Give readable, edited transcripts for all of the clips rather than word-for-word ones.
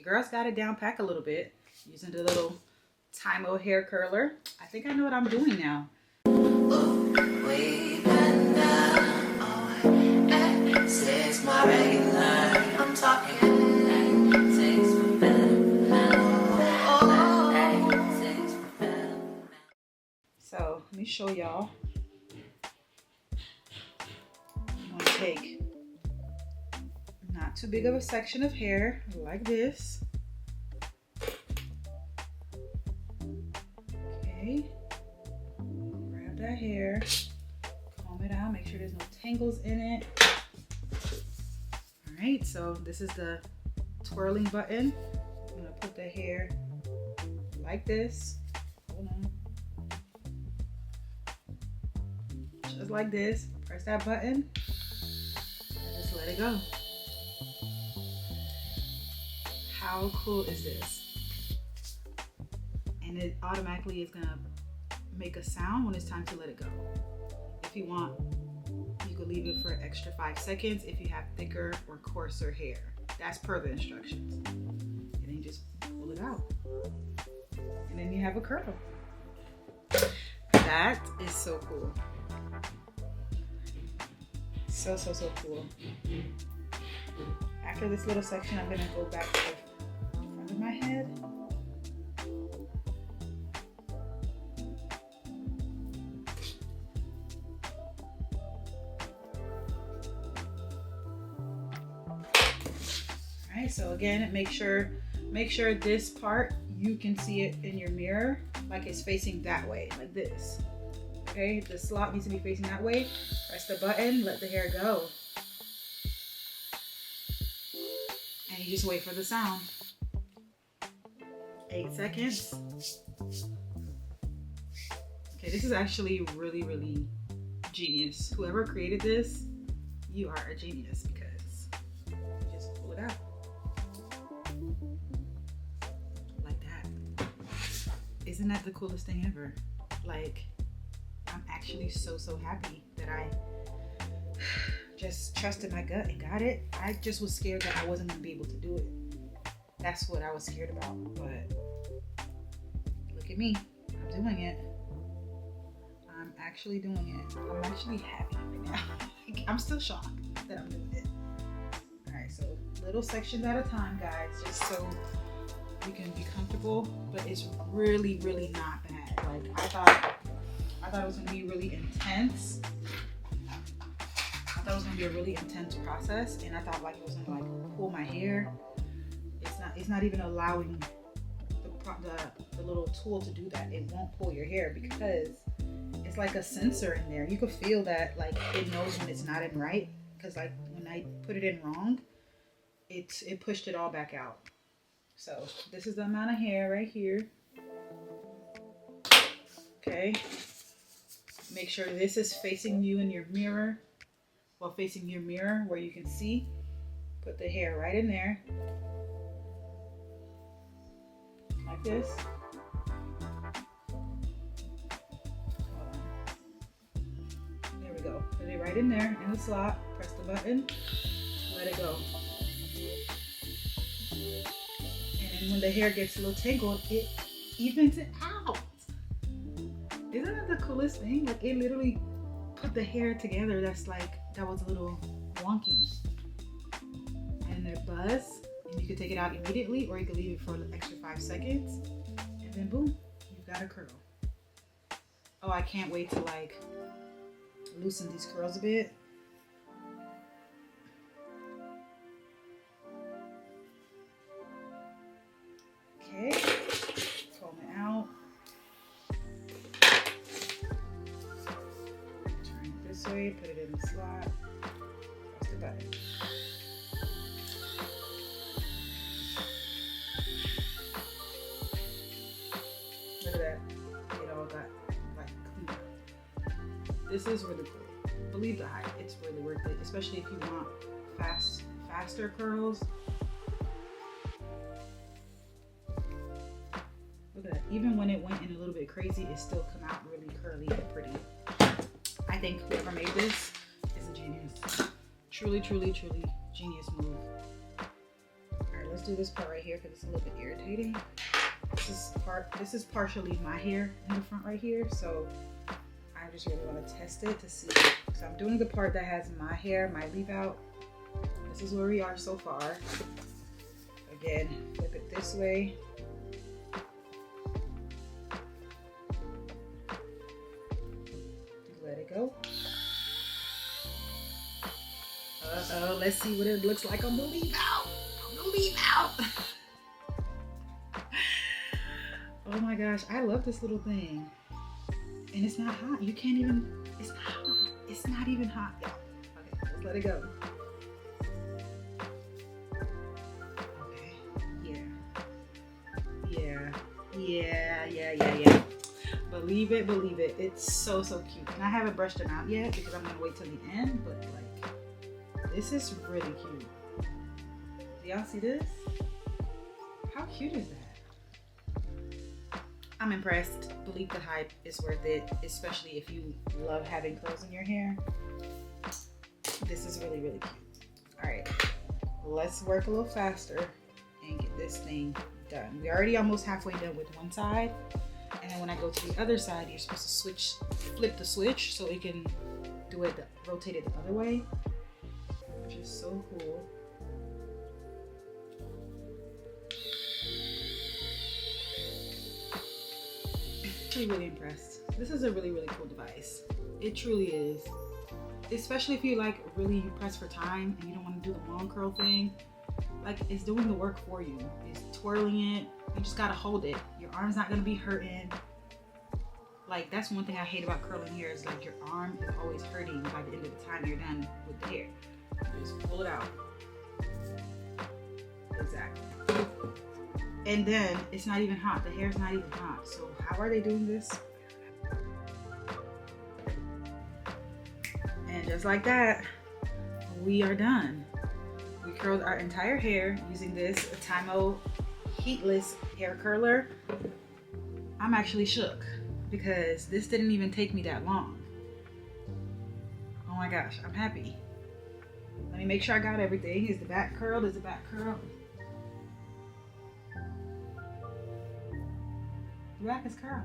girl's got it down pack a little bit using the little TYMO hair curler. I think I know what I'm doing now. I'm talking. So let me show y'all. I'm gonna take not too big of a section of hair like this. Okay, grab that hair, comb it out, make sure there's no tangles in it. All right, so this is the twirling button. I'm gonna put the hair like this. Hold on. Just like this. Press that button and just let it go. How cool is this? And it automatically is gonna make a sound when it's time to let it go. If you want, you could leave it for an extra 5 seconds if you have thicker or coarser hair. That's per the instructions. And then you just pull it out. And then you have a curl. That is so cool. So cool. After this little section, I'm gonna go back to the front of my head. Alright, so again, make sure this part, you can see it in your mirror, like it's facing that way, like this. Okay, the slot needs to be facing that way. Press the button, let the hair go. And you just wait for the sound. 8 seconds. Okay, this is actually really genius. Whoever created this, you are a genius because you just pull it out. Like that. Isn't that the coolest thing ever? Like, I'm actually so happy that I just trusted my gut and got it. I just was scared that I wasn't gonna be able to do it. That's what I was scared about, but look at me, I'm doing it. I'm actually doing it. I'm actually happy right now. I'm still shocked that I'm doing it. All right, so little sections at a time, guys, just so you can be comfortable, but it's really not bad. Like I thought it was gonna be really intense. I thought it was gonna be a really intense process, and I thought like it was gonna like pull my hair. It's not even allowing the little tool to do that. It won't pull your hair because it's like a sensor in there. You could feel that like it knows when it's not in right. Because like when I put it in wrong, it pushed it all back out. So this is the amount of hair right here. Okay. Make sure this is facing you in your mirror. Well, facing your mirror where you can see. Put the hair right in there. Like this. There we go. Put it right in there in the slot. Press the button. Let it go. And when the hair gets a little tangled, it evens it out. Isn't that the coolest thing? Like it literally put the hair together that was a little wonky. And they're buzz. And you can take it out immediately, or you can leave it for an extra 5 seconds, and then boom, you've got a curl. Oh, I can't wait to like loosen these curls a bit. Okay, comb it out. Turn it this way, put it in the slot, press the button. Look at that. It all got like cleaned up. This is really cool. Believe the hype. It's really worth it, especially if you want faster curls. Look at that. Even when it went in a little bit crazy, it still come out really curly and pretty. I think whoever made this is a genius. Truly genius move. All right, let's do this part right here because it's a little bit irritating. This is partially my hair in the front right here, so I just really want to test it to see. So I'm doing the part that has my hair, my leave out. This is where we are so far. Again, flip it this way. Let it go. Uh-oh, let's see what it looks like on the leave out. On the leave out. Oh my gosh, I love this little thing. And it's not hot. You can't even, it's not hot. It's not even hot. Okay, let's let it go. Okay, yeah. Believe it. It's so cute. And I haven't brushed them out yet because I'm gonna wait till the end, but like, this is really cute. Do y'all see this? How cute is that? I'm impressed. Believe the hype is worth it, especially if you love having curls in your hair. This is really cute. All right, let's work a little faster and get this thing done. We're already almost halfway done with one side. And then when I go to the other side, you're supposed to flip the switch so it can do it, rotate it the other way, which is so cool. Really impressed. This is a really cool device. It truly is. Especially if you you press for time and you don't want to do the long curl thing. Like, it's doing the work for you. It's twirling it. You just gotta hold it. Your arm's not gonna be hurting. Like, that's one thing I hate about curling hair is like your arm is always hurting by the end of the time you're done with the hair. Just pull it out. Exactly. And then it's not even hot. The hair's not even hot. So how are they doing this? And just like that, we are done. We curled our entire hair using this TYMO heatless hair curler. I'm actually shook because this didn't even take me that long. Oh my gosh, I'm happy. Let me make sure I got everything. Is the back curled? Is the back curled? The back is curled.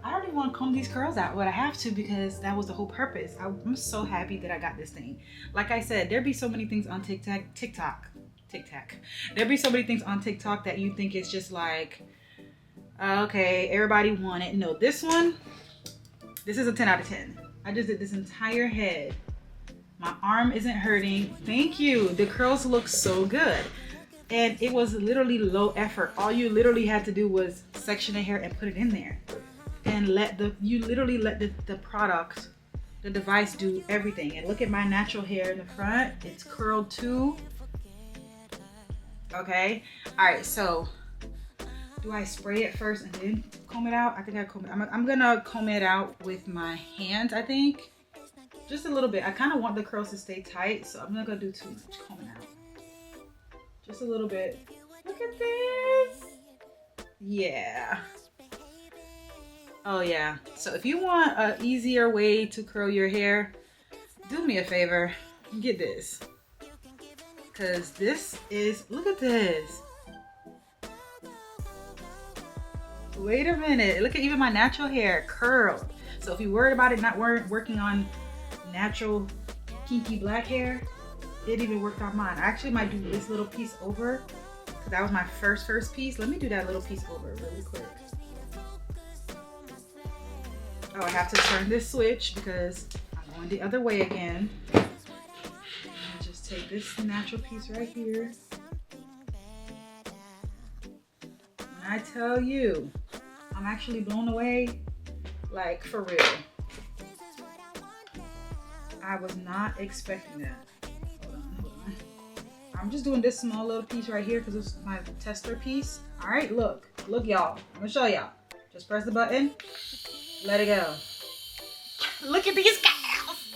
I don't even want to comb these curls out, but I have to because that was the whole purpose. I'm so happy that I got this thing. Like I said, there'd be so many things on TikTok. There'd be so many things on TikTok that you think it's just like, okay, everybody want it. No, this is a 10 out of 10. I just did this entire head. My arm isn't hurting. Thank you. The curls look so good. And it was literally low effort. All you literally had to do was section the hair and put it in there. And you literally let the product, the device do everything. And look at my natural hair in the front. It's curled too. Okay. All right. So do I spray it first and then comb it out? I think I comb it. I'm gonna comb it out with my hands, I think. Just a little bit. I kind of want the curls to stay tight, so I'm not gonna do too much combing out. Just a little bit. Look at this. Yeah. Oh yeah. So if you want an easier way to curl your hair, do me a favor. Get this. Because this is, look at this. Wait a minute. Look at even my natural hair curled. So if you're worried about it not working on natural kinky black hair, it even worked on mine. I actually might do this little piece over because that was my first piece. Let me do that little piece over really quick. Oh, I have to turn this switch because I'm going the other way again. Just take this natural piece right here. When I tell you, I'm actually blown away, like for real. I was not expecting that. Hold on. I'm just doing this small little piece right here because it's my tester piece. All right, look y'all. I'm gonna show y'all. Just press the button, let it go. Look at these cows.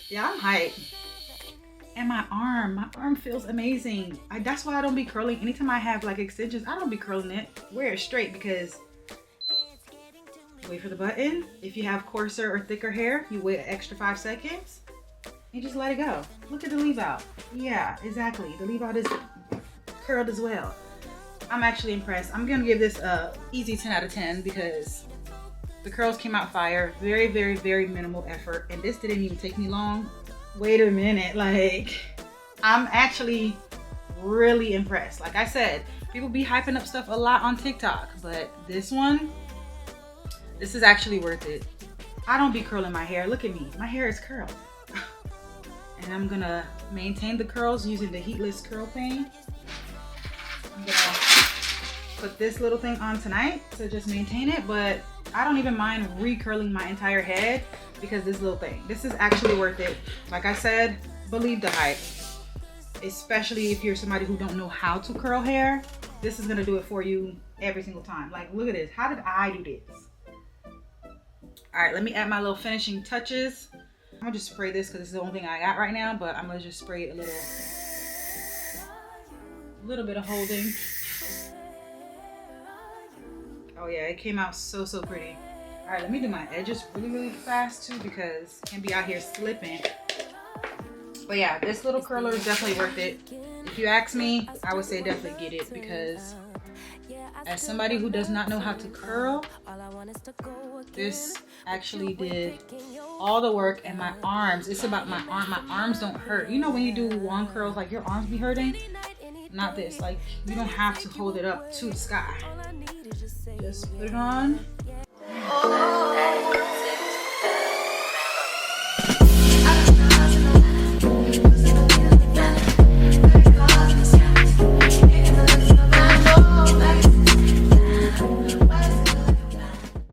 Yeah, I'm hyped. And my arm feels amazing. That's why I don't be curling. Anytime I have like extensions, I don't be curling it. Wear it straight because wait for the button. If you have coarser or thicker hair, you wait an extra 5 seconds. You just let it go. Look at the leave out. Yeah, exactly. The leave out is curled as well. I'm actually impressed. I'm gonna give this a easy 10 out of 10 because the curls came out fire. Very, very, very minimal effort. And this didn't even take me long. Wait a minute, like, I'm actually really impressed. Like I said, people be hyping up stuff a lot on TikTok, but this is actually worth it. I don't be curling my hair. Look at me, my hair is curled. And I'm gonna maintain the curls using the heatless curl thing. I'm gonna put this little thing on tonight to just maintain it, but I don't even mind recurling my entire head because this little thing. This is actually worth it. Like I said, believe the hype. Especially if you're somebody who don't know how to curl hair, this is gonna do it for you every single time. Like, look at this. How did I do this? All right, let me add my little finishing touches. I'm gonna just spray this because this is the only thing I got right now, but I'm gonna just spray it a little bit of holding. Oh yeah, it came out so pretty. All right, let me do my edges really fast too because I can't be out here slipping. But yeah, this little curler is definitely worth it. If you ask me, I would say definitely get it because as somebody who does not know how to curl, this actually did all the work. And my arms, it's about my arm. My arms don't hurt. You know when you do wand curls, like your arms be hurting? Not this. Like, you don't have to hold it up to the sky. Just put it on